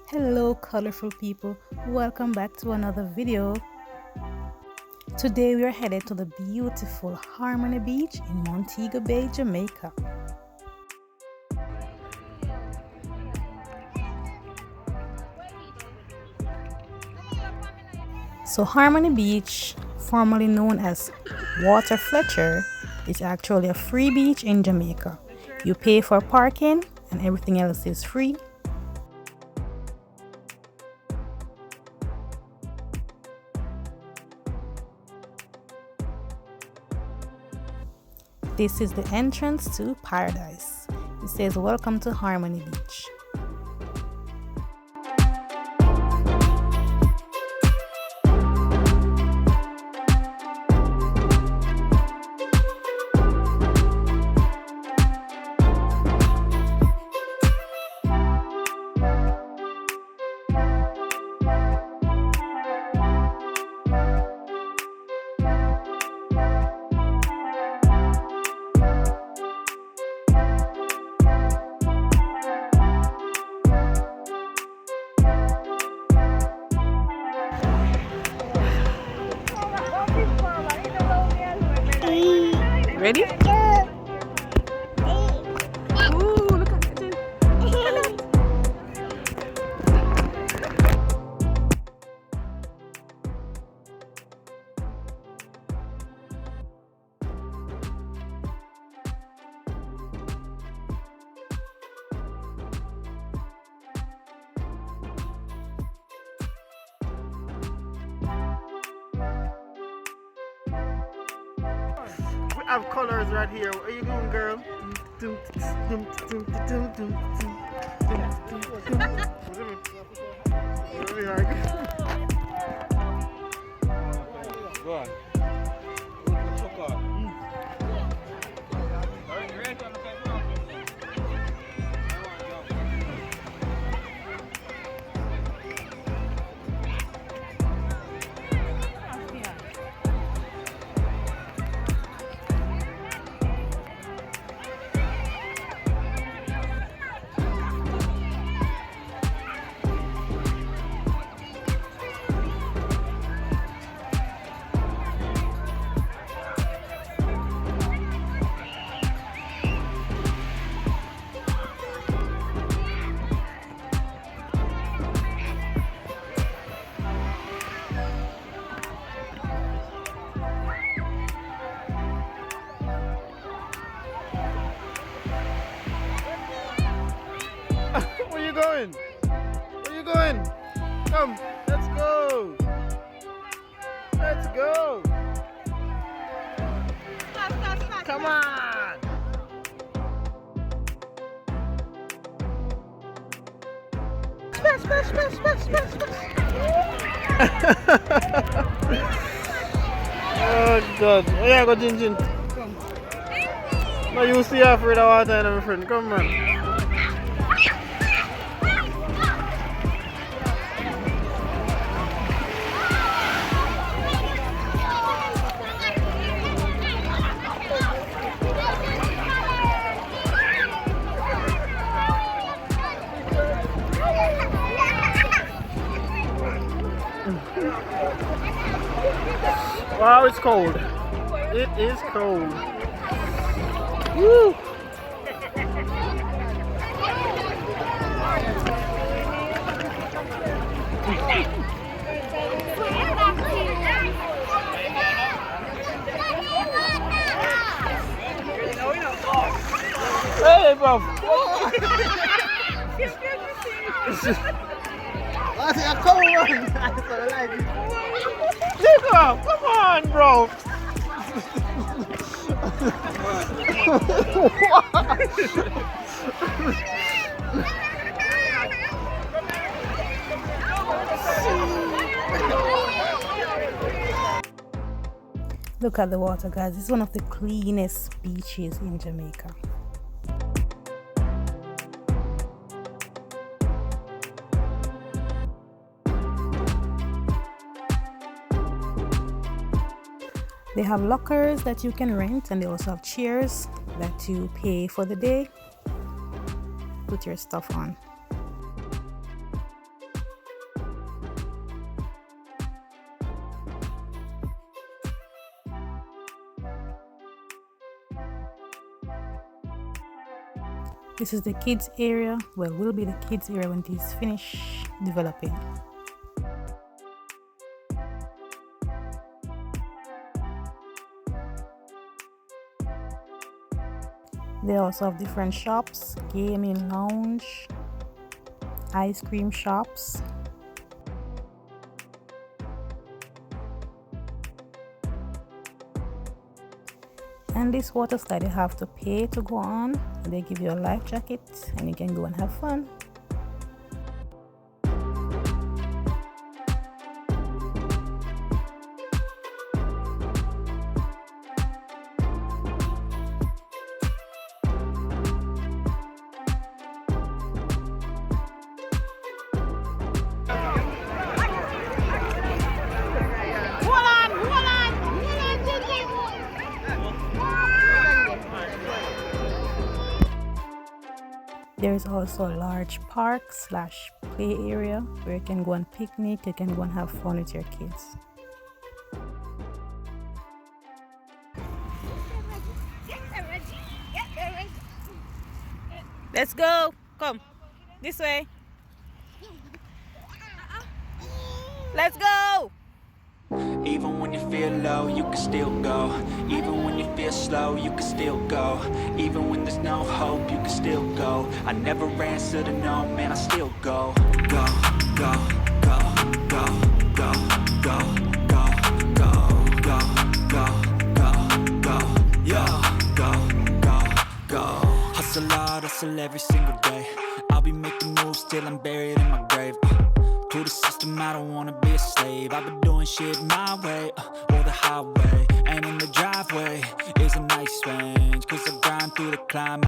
Hello colorful people, welcome back to another video. Today we are headed to the beautiful Harmony Beach in Montego Bay, Jamaica. So Harmony Beach, formerly known as Water Fletcher, is actually a free beach in Jamaica. You pay for parking and everything else is free. This is the entrance to paradise. It says welcome to Harmony Beach. Ready? Ooh, look at it. We have colors right here. Where you going, girl? Go on. Where you going? Where you going? Come, let's go. Let's go. Come on. Splash, splash, splash, splash, splash, splash. Oh God. Oh yeah, go Jin Jin. Come. No, you see afraid of water, my friend. Come on. Wow, it's cold. It is cold. Woo! Hey, bro. That's a cold one. Jacob, come on, bro. Look at the water, guys. It's one of the cleanest beaches in Jamaica. They have lockers that you can rent, and they also have chairs that you pay for the day. Put your stuff on. This is the kids area. Well, will be the kids area when it is finished developing. They also have different shops, gaming lounge, ice cream shops. And this water slide you have to pay to go on. They give you a life jacket and you can go and have fun. There is also a large park slash play area where you can go and picnic, you can go and have fun with your kids. Let's go. Come. This way. Let's go. Even when you feel low, you can still go. Even when you feel slow, you can still go. Even when there's no hope, you can still go. I never answer to no, man, I still go. Go, go, go, go, go, go, go, go, go, go, go, go, yeah, go, go, go. Hustle hard, hustle every single day. I'll be making moves till I'm buried in my grave. To the system, I don't wanna be a slave. I've been doing shit my way, or the highway. And in the driveway is a nice range, cause I grind through the climb.